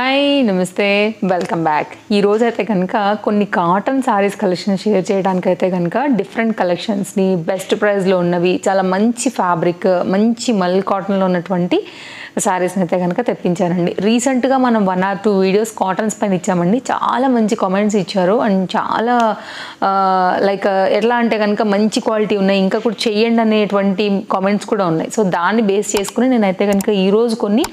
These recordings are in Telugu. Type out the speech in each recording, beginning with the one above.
హాయ్ నమస్తే వెల్కమ్ బ్యాక్. ఈ రోజు అయితే కనుక కొన్ని కాటన్ సారీస్ కలెక్షన్ షేర్ చేయడానికి అయితే కనుక డిఫరెంట్ కలెక్షన్స్ని బెస్ట్ ప్రైస్లో ఉన్నవి చాలా మంచి ఫ్యాబ్రిక్ మంచి మల్ కాటన్లో ఉన్నటువంటి సారీస్ని అయితే కనుక తెప్పించానండి. రీసెంట్గా మనం 1 or 2 వీడియోస్ కాటన్స్ పైన ఇచ్చామండి. చాలా మంచి కామెంట్స్ ఇచ్చారు అండ్ చాలా లైక్ ఎట్లా అంటే కనుక మంచి క్వాలిటీ ఉన్నాయి ఇంకా కూడా చెయ్యండి అనేటువంటి కామెంట్స్ కూడా ఉన్నాయి. సో దాన్ని బేస్ చేసుకుని నేనైతే కనుక ఈరోజు కొన్ని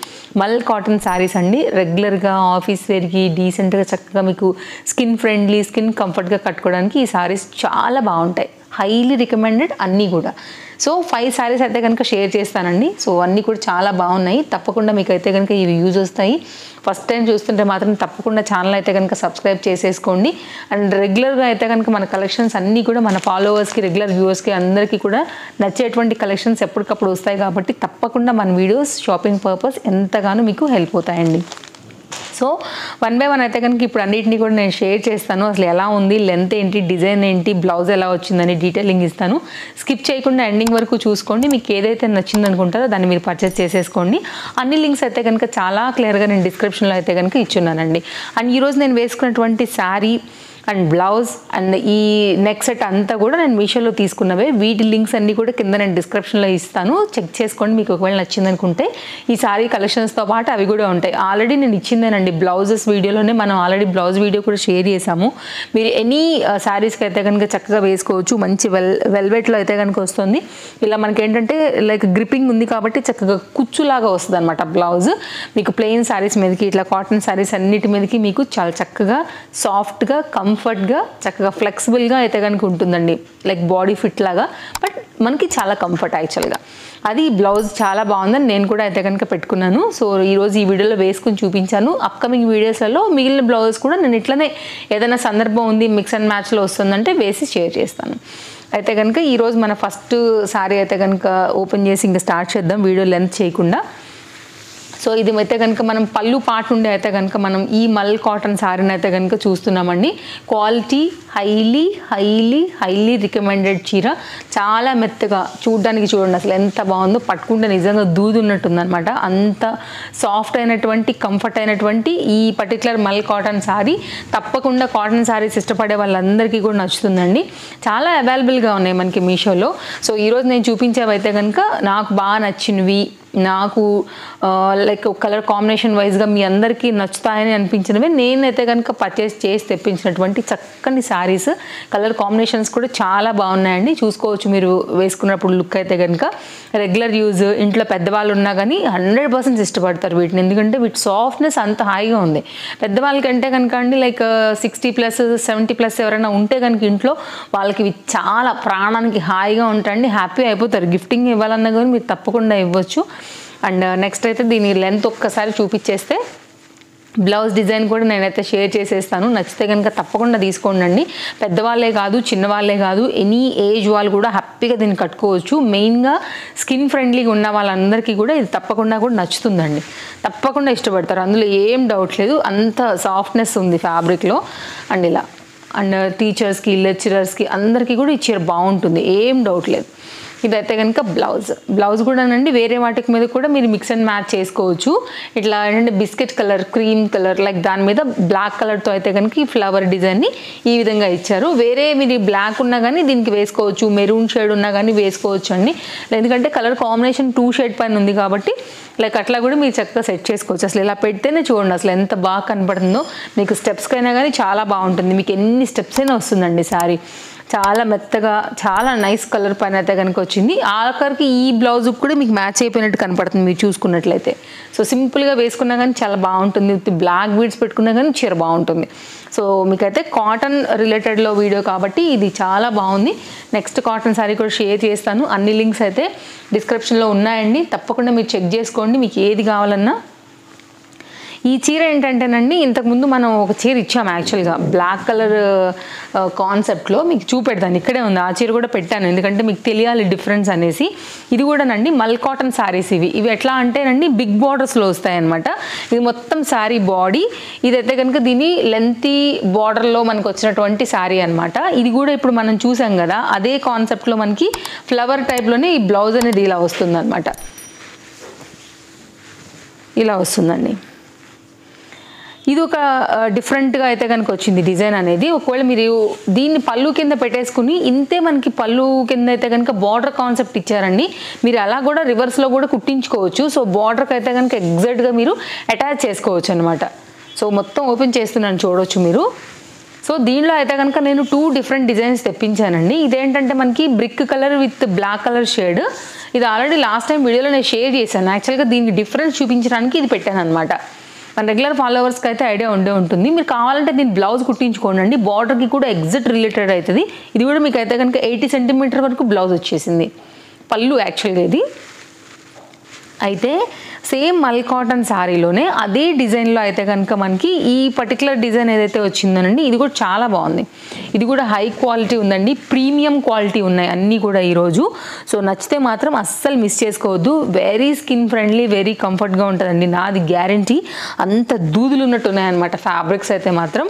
మల్ కాటన్ సారీస్ అండి రెగ్యులర్గా ఆఫీస్ వేర్కి డీసెంట్గా చక్కగా మీకు స్కిన్ ఫ్రెండ్లీ స్కిన్ కంఫర్ట్గా కట్టుకోవడానికి ఈ సారీస్ చాలా బాగుంటాయి. హైలీ రికమెండెడ్ అన్నీ కూడా. సో 5 సారీస్ అయితే కనుక షేర్ చేస్తానండి. సో అన్నీ కూడా చాలా బాగున్నాయి. తప్పకుండా మీకు అయితే కనుక ఇవి యూజ్ వస్తాయి. ఫస్ట్ టైం చూస్తుంటే మాత్రం తప్పకుండా ఛానల్ అయితే కనుక సబ్స్క్రైబ్ చేసేసుకోండి. అండ్ రెగ్యులర్గా అయితే కనుక మన కలెక్షన్స్ అన్నీ కూడా మన ఫాలోవర్స్కి రెగ్యులర్ వ్యూవర్స్కి అందరికీ కూడా నచ్చేటువంటి కలెక్షన్స్ ఎప్పటికప్పుడు వస్తాయి కాబట్టి తప్పకుండా మన వీడియోస్ షాపింగ్ పర్పస్ ఎంతగానో మీకు హెల్ప్ అవుతాయండి. సో 1 by 1 అయితే కనుక ఇప్పుడు అన్నింటినీ కూడా నేను షేర్ చేస్తాను. అసలు ఎలా ఉంది, లెంత్ ఏంటి, డిజైన్ ఏంటి, బ్లౌజ్ ఎలా వచ్చిందని డీటెయిలింగ్ ఇస్తాను. స్కిప్ చేయకుండా ఎండింగ్ వరకు చూసుకోండి. మీకు ఏదైతే నచ్చింది అనుకుంటారో దాన్ని మీరు పర్చేస్ చేసేసుకోండి. అన్ని లింక్స్ అయితే కనుక చాలా క్లియర్గా నేను డిస్క్రిప్షన్లో అయితే కనుక ఇచ్చున్నానండి. అండ్ ఈరోజు నేను వేసుకున్నటువంటి శారీ అండ్ బ్లౌజ్ అండ్ ఈ నెక్ సెట్ అంతా కూడా నేను మీషోలో తీసుకున్నవే. వీటి లింక్స్ అన్నీ కూడా కింద నేను డిస్క్రిప్షన్లో ఇస్తాను. చెక్ చేసుకోండి. మీకు ఒకవేళ నచ్చింది అనుకుంటే ఈ సారీ కలెక్షన్స్తో పాటు అవి కూడా ఉంటాయి. ఆల్రెడీ నేను ఇచ్చిందేనండి బ్లౌజెస్ వీడియోలోనే మనం ఆల్రెడీ బ్లౌజ్ వీడియో కూడా షేర్ చేసాము. మీరు ఎనీ శారీస్కి అయితే కనుక చక్కగా వేసుకోవచ్చు. మంచి వెల్వెట్లో అయితే కనుక వస్తుంది. ఇలా మనకి ఏంటంటే లైక్ గ్రిప్పింగ్ ఉంది కాబట్టి చక్కగా కుచ్చులాగా వస్తుంది అనమాట బ్లౌజ్. మీకు ప్లెయిన్ శారీస్ మీదకి ఇట్లా కాటన్ శారీస్ అన్నిటి మీదకి మీకు చాలా చక్కగా సాఫ్ట్గా కంఫర్ట్గా చక్కగా ఫ్లెక్సిబుల్గా అయితే కనుక ఉంటుందండి. లైక్ బాడీ ఫిట్ లాగా బట్ మనకి చాలా కంఫర్ట్ యాక్చువల్గా. అది బ్లౌజ్ చాలా బాగుందని నేను కూడా అయితే కనుక పెట్టుకున్నాను. సో ఈరోజు ఈ వీడియోలో వేసుకుని చూపించాను. అప్కమింగ్ వీడియోస్లలో మిగిలిన బ్లౌజెస్ కూడా నేను ఇట్లనే ఏదైనా సందర్భం ఉంది మిక్స్ అండ్ మ్యాచ్లో వస్తుందంటే వేసి షేర్ చేస్తాను. అయితే కనుక ఈరోజు మన ఫస్ట్ సారీ అయితే కనుక ఓపెన్ చేసి ఇంకా స్టార్ట్ చేద్దాం వీడియో లెంత్ చేయకుండా. సో ఇది అయితే కనుక మనం పళ్ళు పాటు ఉండే అయితే కనుక మనం ఈ మల్ కాటన్ సారీని అయితే కనుక చూస్తున్నామండి. క్వాలిటీ హైలీ రికమెండెడ్ చీర. చాలా మెత్తగా చూడడానికి చూడండి అసలు ఎంత బాగుందో. పట్టుకుంటే నిజంగా దూదున్నట్టుందనమాట. అంత సాఫ్ట్ అయినటువంటి కంఫర్ట్ అయినటువంటి ఈ పర్టికులర్ మల్ కాటన్ సారీ తప్పకుండా కాటన్ సారీస్ ఇష్టపడే వాళ్ళందరికీ కూడా నచ్చుతుందండి. చాలా అవైలబుల్గా ఉన్నాయి మనకి మీషోలో. సో ఈరోజు నేను చూపించేవైతే కనుక నాకు బాగా నచ్చినవి, నాకు లైక్ కలర్ కాంబినేషన్ వైజ్గా మీ అందరికీ నచ్చుతాయని అనిపించినవి నేనైతే కనుక పర్చేస్ చేసి తెప్పించినటువంటి చక్కని శారీస్. కలర్ కాంబినేషన్స్ కూడా చాలా బాగున్నాయండి. చూసుకోవచ్చు మీరు వేసుకున్నప్పుడు లుక్ అయితే కనుక. రెగ్యులర్ యూజ్ ఇంట్లో పెద్దవాళ్ళు ఉన్నా కానీ 100% ఇష్టపడతారు వీటిని. ఎందుకంటే వీటి సాఫ్ట్నెస్ అంత హాయిగా ఉంది. పెద్దవాళ్ళకంటే కనుక అండి లైక్ 60+ 70+ ఎవరైనా ఉంటే కనుక ఇంట్లో వాళ్ళకి ఇవి చాలా ప్రాణానికి హాయిగా ఉంటాయండి. హ్యాపీ అయిపోతారు. గిఫ్టింగ్ ఇవ్వాలన్నా కానీ మీరు తప్పకుండా ఇవ్వచ్చు. అండ్ నెక్స్ట్ అయితే దీని లెంత్ ఒక్కసారి చూపించేస్తే బ్లౌజ్ డిజైన్ కూడా నేనైతే షేర్ చేసేస్తాను. నచ్చితే కనుక తప్పకుండా తీసుకోండి. పెద్దవాళ్ళే కాదు చిన్నవాళ్ళే కాదు ఎనీ ఏజ్ వాళ్ళు కూడా హ్యాపీగా దీన్ని కట్టుకోవచ్చు. మెయిన్గా స్కిన్ ఫ్రెండ్లీగా ఉన్న వాళ్ళందరికీ కూడా ఇది తప్పకుండా కూడా నచ్చుతుందండి. తప్పకుండా ఇష్టపడతారు. అందులో ఏం డౌట్ లేదు. అంత సాఫ్ట్నెస్ ఉంది ఫ్యాబ్రిక్లో. అండ్ ఇలా అండ్ టీచర్స్కి లెక్చరర్స్కి అందరికీ కూడా ఈ చీర బాగుంటుంది. ఏం డౌట్ లేదు. ఇదైతే కనుక బ్లౌజ్ కూడానండి వేరే వాటికి మీద కూడా మీరు మిక్స్ అండ్ మ్యాచ్ చేసుకోవచ్చు. ఇట్లా ఏంటంటే biscuit colour cream colour like దాని మీద బ్లాక్ కలర్తో అయితే కనుక ఈ ఫ్లవర్ డిజైన్ని ఈ విధంగా ఇచ్చారు. వేరే మీరు బ్లాక్ ఉన్నా కానీ దీనికి వేసుకోవచ్చు. మెరూన్ షేడ్ ఉన్నా కానీ వేసుకోవచ్చు అండి. ఎందుకంటే కలర్ కాంబినేషన్ 2 షేడ్ పైన ఉంది కాబట్టి లైక్ అట్లా కూడా మీరు చక్కగా సెట్ చేసుకోవచ్చు. అసలు ఇలా పెడితేనే చూడండి అసలు ఎంత బాగా కనపడుతుందో. మీకు స్టెప్స్కి అయినా కానీ చాలా బాగుంటుంది. మీకు ఎన్ని స్టెప్స్ అయినా వస్తుందండి శారీ. చాలా మెత్తగా చాలా నైస్ కలర్ పైన అయితే కనుక వచ్చింది. ఆఖరికి ఈ బ్లౌజ్ కూడా మీకు మ్యాచ్ అయిపోయినట్టు కనపడుతుంది మీరు చూసుకున్నట్లయితే. సో సింపుల్గా వేసుకున్నా కానీ చాలా బాగుంటుంది. విత్ బ్లాక్ బీడ్స్ పెట్టుకున్నా కానీ చీర బాగుంటుంది. సో మీకైతే కాటన్ రిలేటెడ్లో వీడియో కాబట్టి ఇది చాలా బాగుంది. నెక్స్ట్ కాటన్ సారీ కూడా షేర్ చేస్తాను. అన్ని లింక్స్ అయితే డిస్క్రిప్షన్లో ఉన్నాయండి. తప్పకుండా మీరు చెక్ చేసుకోండి మీకు ఏది కావాలన్నా. ఈ చీర ఏంటంటేనండి ఇంతకుముందు మనం ఒక చీర ఇచ్చాము యాక్చువల్గా బ్లాక్ కలర్ కాన్సెప్ట్లో. మీకు చూపెడతాను ఇక్కడే ఉంది. ఆ చీర కూడా పెట్టాను ఎందుకంటే మీకు తెలియాలి డిఫరెన్స్ అనేసి. ఇది కూడానండి మల్ కాటన్ శారీస్. ఇవి ఎట్లా అంటేనండి బిగ్ బార్డర్స్లో వస్తాయన్నమాట. ఇది మొత్తం శారీ బాడీ. ఇదైతే కనుక దీని లెంతీ బార్డర్లో మనకు వచ్చినటువంటి శారీ అనమాట. ఇది కూడా ఇప్పుడు మనం చూసాం కదా అదే కాన్సెప్ట్లో మనకి ఫ్లవర్ టైప్లోనే ఈ బ్లౌజ్ అనేది ఇలా వస్తుంది అనమాట. ఇలా వస్తుందండి. ఇది ఒక డిఫరెంట్గా అయితే కనుక వచ్చింది డిజైన్ అనేది. ఒకవేళ మీరు దీన్ని పళ్ళు కింద పెట్టేసుకుని ఇంతే మనకి పళ్ళు కింద అయితే కనుక బార్డర్ కాన్సెప్ట్ ఇచ్చారండి. మీరు అలా కూడా రివర్స్లో కూడా కుట్టించుకోవచ్చు. సో బార్డర్కి అయితే కనుక ఎగ్జాక్ట్గా మీరు అటాచ్ చేసుకోవచ్చు అనమాట. సో మొత్తం ఓపెన్ చేస్తున్నాను, చూడవచ్చు మీరు. సో దీనిలో అయితే కనుక నేను 2 డిఫరెంట్ డిజైన్స్ తెప్పించానండి. ఇదేంటంటే మనకి brick colour with black colour shade. ఇది ఆల్రెడీ లాస్ట్ టైం వీడియోలో నేను షేర్ చేశాను. యాక్చువల్గా దీనికి డిఫరెన్స్ చూపించడానికి ఇది పెట్టాను అనమాట. మన రెగ్యులర్ ఫాలోవర్స్కి అయితే ఐడియా ఉంటుంది. మీరు కావాలంటే దీని బ్లౌజ్ కుట్టించుకోండి, బార్డర్కి కూడా ఎగ్జాక్ట్ రిలేటెడ్ అవుతుంది. ఇది కూడా మీకు అయితే కనుక 80 సెంటీమీటర్ వరకు బ్లౌజ్ వచ్చేసింది. పళ్ళు యాక్చువల్గా ఇది అయితే సేమ్ మల్ కాటన్ శారీలోనే అదే డిజైన్లో అయితే కనుక మనకి ఈ పర్టికులర్ డిజైన్ ఏదైతే వచ్చిందోనండి, ఇది కూడా చాలా బాగుంది. ఇది కూడా హై క్వాలిటీ ఉందండి, ప్రీమియం క్వాలిటీ ఉన్నాయి అన్నీ కూడా ఈరోజు. సో నచ్చితే మాత్రం అస్సలు మిస్ చేసుకోవద్దు. వెరీ స్కిన్ ఫ్రెండ్లీ, వెరీ కంఫర్ట్గా ఉంటుందండి, నాది గ్యారంటీ. అంత దూదులు ఉన్నట్టు ఉన్నాయన్నమాట ఫ్యాబ్రిక్స్ అయితే మాత్రం.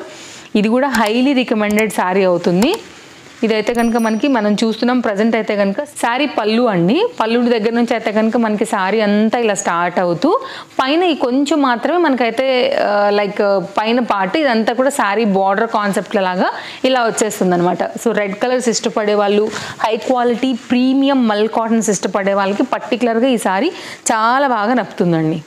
ఇది కూడా హైలీ రికమెండెడ్ శారీ అవుతుంది. ఇదైతే కనుక మనకి మనం చూస్తున్నాం ప్రజెంట్ అయితే కనుక శారీ పళ్ళు అండి. పళ్ళు దగ్గర నుంచి అయితే కనుక మనకి శారీ అంతా ఇలా స్టార్ట్ అవుతూ పైన ఈ కొంచెం మాత్రమే మనకైతే లైక్ పైన పార్ట్ ఇదంతా కూడా శారీ బార్డర్ కాన్సెప్ట్ లాగా ఇలా వచ్చేస్తుంది అనమాట. సో రెడ్ కలర్స్ ఇష్టపడే వాళ్ళు, high quality premium mul cottons ఇష్టపడే వాళ్ళకి పర్టికులర్గా ఈ శారీ చాలా బాగా నప్పుతుందండి.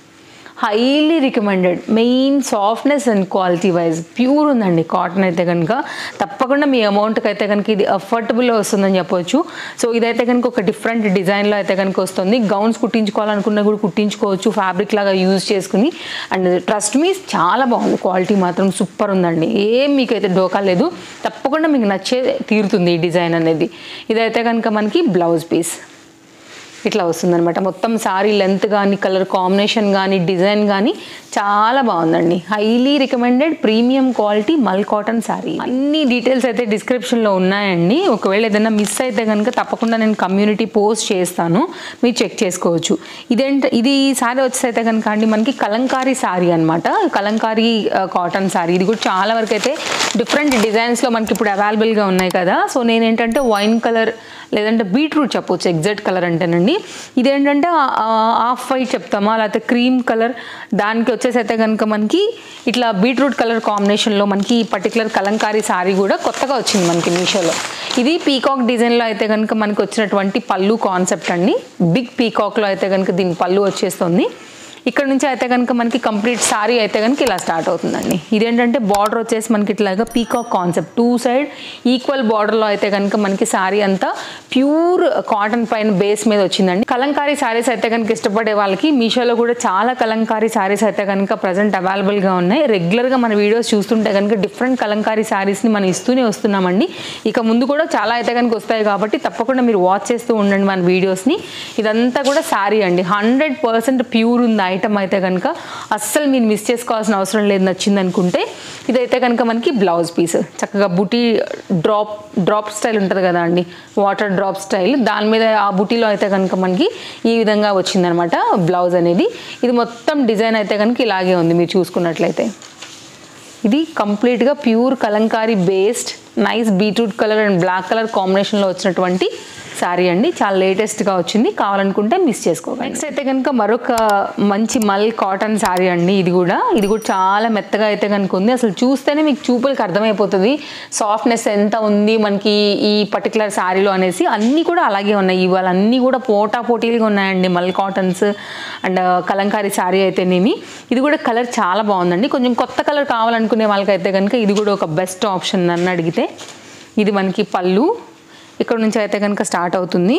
Highly recommended. Main softness and quality wise pure ఉందండి కాటన్ అయితే కనుక. తప్పకుండా మీ అమౌంట్కి అయితే కనుక ఇది అఫోర్డబుల్లో వస్తుందని చెప్పవచ్చు. సో ఇదైతే కనుక ఒక డిఫరెంట్ డిజైన్లో అయితే కనుక వస్తుంది. గౌన్స్ కుట్టించుకోవాలనుకున్నా కూడా కుట్టించుకోవచ్చు ఫ్యాబ్రిక్ లాగా యూజ్ చేసుకుని. అండ్ ట్రస్ట్ మీ చాలా బాగుంది, క్వాలిటీ మాత్రం సూపర్ ఉందండి. ఏం మీకైతే డోకా లేదు, తప్పకుండా మీకు నచ్చే తీరుతుంది ఈ డిజైన్ అనేది. ఇదైతే కనుక మనకి బ్లౌజ్ పీస్ ఇట్లా వస్తుందన్నమాట. మొత్తం శారీ లెంత్ కానీ, కలర్ కాంబినేషన్ కానీ, డిజైన్ కానీ చాలా బాగుందండి. హైలీ రికమెండెడ్ ప్రీమియం క్వాలిటీ మల్ కాటన్ శారీ. అన్ని డీటెయిల్స్ అయితే డిస్క్రిప్షన్లో ఉన్నాయండి. ఒకవేళ ఏదైనా మిస్ అయితే కనుక తప్పకుండా నేను కమ్యూనిటీ పోస్ట్ చేస్తాను, మీరు చెక్ చేసుకోవచ్చు. ఇది శారీ వచ్చేసి అయితే కనుక అండి మనకి కలంకారీ శారీ అనమాట. కలంకారీ కాటన్ శారీ. ఇది కూడా చాలా వరకు అయితే డిఫరెంట్ డిజైన్స్లో మనకి ఇప్పుడు అవైలబుల్గా ఉన్నాయి కదా. సో నేనేంటంటే వైన్ కలర్ లేదంటే బీట్రూట్ చెప్పవచ్చు ఎగ్జాక్ట్ కలర్ అంటేనండి. ఇదేంటంటే ఆఫ్ వైట్ చెప్తామా, లేకపోతే క్రీమ్ కలర్, దానికి వచ్చేసి అయితే కనుక మనకి ఇట్లా బీట్రూట్ కలర్ కాంబినేషన్లో మనకి ఈ పర్టికులర్ కలంకారీ శారీ కూడా కొత్తగా వచ్చింది మనకి మీషోలో. ఇది పీకాక్ డిజైన్లో అయితే కనుక మనకి వచ్చినటువంటి పళ్ళు కాన్సెప్ట్ అండి. బిగ్ పీకాక్లో అయితే కనుక దీని పళ్ళు వచ్చేస్తుంది. ఇక్కడ నుంచి అయితే కనుక మనకి కంప్లీట్ శారీ అయితే కనుక ఇలా స్టార్ట్ అవుతుందండి. ఇదేంటంటే బార్డర్ వచ్చేసి మనకి ఇట్లాగా పీకాక్ కాన్సెప్ట్ 2 సైడ్ ఈక్వల్ బార్డర్లో అయితే కనుక మనకి శారీ అంతా ప్యూర్ కాటన్ పైన బేస్ మీద వచ్చిందండి. కలంకారీ శారీస్ అయితే కనుక ఇష్టపడే వాళ్ళకి మీషోలో కూడా చాలా కలంకారీ శారీస్ అయితే కనుక ప్రజెంట్ అవైలబుల్గా ఉన్నాయి. రెగ్యులర్గా మన వీడియోస్ చూస్తుంటే కనుక డిఫరెంట్ కలంకారీ శారీస్ని మనం ఇస్తూనే వస్తున్నామండి. ఇక ముందు కూడా చాలా అయితే కనుక వస్తాయి కాబట్టి తప్పకుండా మీరు వాచ్ చేస్తూ ఉండండి మన వీడియోస్ని. ఇదంతా కూడా శారీ అండి, 100% ప్యూర్ ఉంది ఐటమ్ అయితే కనుక. అస్సలు మీరు మిస్ చేసుకోవాల్సిన అవసరం లేదు నచ్చింది అనుకుంటే. ఇదైతే కనుక మనకి బ్లౌజ్ పీస్ చక్కగా బుటీ డ్రాప్ స్టైల్ ఉంటుంది కదా అండి, వాటర్ డ్రాప్ స్టైల్, దాని మీద ఆ బుటీలో అయితే కనుక మనకి ఈ విధంగా వచ్చిందనమాట బ్లౌజ్ అనేది. ఇది మొత్తం డిజైన్ అయితే కనుక ఇలాగే ఉంది మీరు చూసుకున్నట్లయితే. ఇది కంప్లీట్గా pure kalamkari based nice beetroot colour and black colour కాంబినేషన్లో వచ్చినటువంటి శారీ అండి. చాలా లేటెస్ట్గా వచ్చింది, కావాలనుకుంటే మిస్ చేసుకోవాలి. నెక్స్ట్ అయితే కనుక మరొక మంచి మల్ కాటన్ శారీ అండి. ఇది కూడా చాలా మెత్తగా అయితే కనుక ఉంది. అసలు చూస్తేనే మీకు చూపులకు అర్థమైపోతుంది సాఫ్ట్నెస్ ఎంత ఉంది మనకి ఈ పర్టికులర్ శారీలో అనేసి. అన్నీ కూడా అలాగే ఉన్నాయి ఇవాళ, అన్నీ కూడా పోటీలుగా ఉన్నాయండి మల్ కాటన్స్ అండ్ కలంకారీ శారీ అయితేనేమి. ఇది కూడా కలర్ చాలా బాగుందండి. కొంచెం కొత్త కలర్ కావాలనుకునే వాళ్ళకైతే కనుక ఇది కూడా ఒక బెస్ట్ ఆప్షన్ నన్ను అడిగితే. ఇది మనకి పళ్ళు ఇక్కడ నుంచి అయితే కనుక స్టార్ట్ అవుతుంది.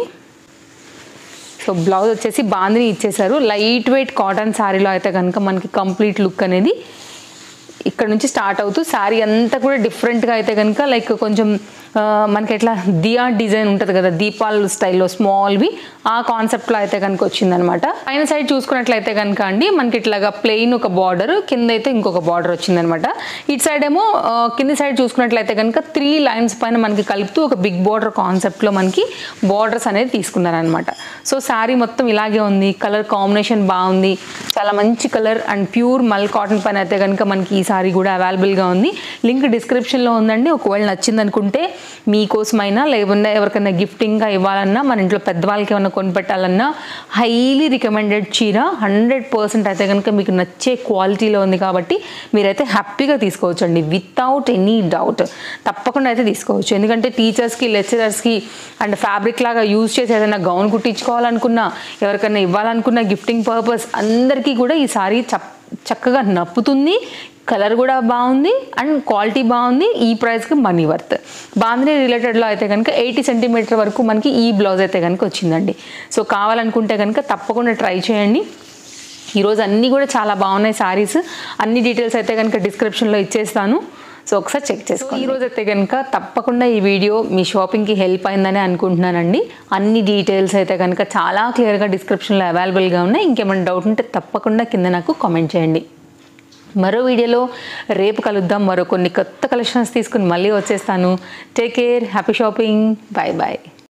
సో బ్లౌజ్ వచ్చేసి బాందిని ఇచ్చేసారు. లైట్ వెయిట్ కాటన్ శారీలో అయితే కనుక మనకి కంప్లీట్ లుక్ అనేది ఇక్కడ నుంచి స్టార్ట్ అవుతూ శారీ అంతా కూడా డిఫరెంట్గా అయితే కనుక లైక్ కొంచెం మనకి ఎట్లా దియా డిజైన్ ఉంటుంది కదా, దీపాల స్టైల్లో స్మాల్వి, ఆ కాన్సెప్ట్లో అయితే కనుక వచ్చిందనమాట. పైన సైడ్ చూసుకున్నట్లయితే కనుక అండి మనకి ఇట్లాగా ప్లెయిన్ ఒక బార్డర్, కింద అయితే ఇంకొక బార్డర్ వచ్చిందనమాట. ఇటు సైడ్ ఏమో కింద సైడ్ చూసుకున్నట్లయితే కనుక 3 లైన్స్ పైన మనకి కలుపుతూ ఒక బిగ్ బార్డర్ కాన్సెప్ట్లో మనకి బార్డర్స్ అనేది తీసుకున్నారనమాట. సో శారీ మొత్తం ఇలాగే ఉంది, కలర్ కాంబినేషన్ బాగుంది, చాలా మంచి కలర్ అండ్ ప్యూర్ మల్ కాటన్ పైన అయితే కనుక మనకి ఈ శారీ కూడా అవైలబుల్గా ఉంది. లింక్ డిస్క్రిప్షన్లో ఉందండి. ఒకవేళ నచ్చింది అనుకుంటే మీకోసమైనా లేకుండా ఎవరికైనా గిఫ్టింగ్గా ఇవ్వాలన్నా మన ఇంట్లో పెద్దవాళ్ళకి ఏమైనా కొనిపెట్టాలన్నా హైలీ రికమెండెడ్ చీర 100% అయితే కనుక మీకు నచ్చే క్వాలిటీలో ఉంది కాబట్టి మీరైతే హ్యాపీగా తీసుకోవచ్చండి వితౌట్ ఎనీ డౌట్. తప్పకుండా అయితే తీసుకోవచ్చు. ఎందుకంటే టీచర్స్కి లెక్చరర్స్కి అండ్ ఫ్యాబ్రిక్ లాగా యూజ్ చేసి ఏదైనా గౌన్ కుట్టించుకోవాలనుకున్నా ఎవరికైనా ఇవ్వాలనుకున్న గిఫ్టింగ్ పర్పస్ అందరికీ కూడా ఈ సారీ చక్కగా నప్పుతుంది. కలర్ కూడా బాగుంది అండ్ క్వాలిటీ బాగుంది. ఈ ప్రైస్కి మనీ వర్త్. బాందిని రిలేటెడ్లో అయితే కనుక 80 సెంటీమీటర్ వరకు మనకి ఈ బ్లౌజ్ అయితే కనుక వచ్చిందండి. సో కావాలనుకుంటే కనుక తప్పకుండా ట్రై చేయండి. ఈరోజు అన్నీ కూడా చాలా బాగున్నాయి సారీస్. అన్ని డీటెయిల్స్ అయితే కనుక డిస్క్రిప్షన్లో ఇచ్చేస్తాను. సో ఒకసారి చెక్ చేసుకోండి. ఈరోజు అయితే కనుక తప్పకుండా ఈ వీడియో మీ షాపింగ్కి హెల్ప్ అయిందని అనుకుంటున్నానండి. అన్ని డీటెయిల్స్ అయితే కనుక చాలా క్లియర్గా డిస్క్రిప్షన్లో అవైలబుల్గా ఉన్నాయి. ఇంకేమైనా డౌట్ ఉంటే తప్పకుండా కింద నాకు కామెంట్ చేయండి. మరో వీడియోలో రేపు కలుద్దాం. మరో కొన్ని కొత్త కలెక్షన్స్ తీసుకుని మళ్ళీ వచ్చేస్తాను. Take care, happy shopping, bye bye.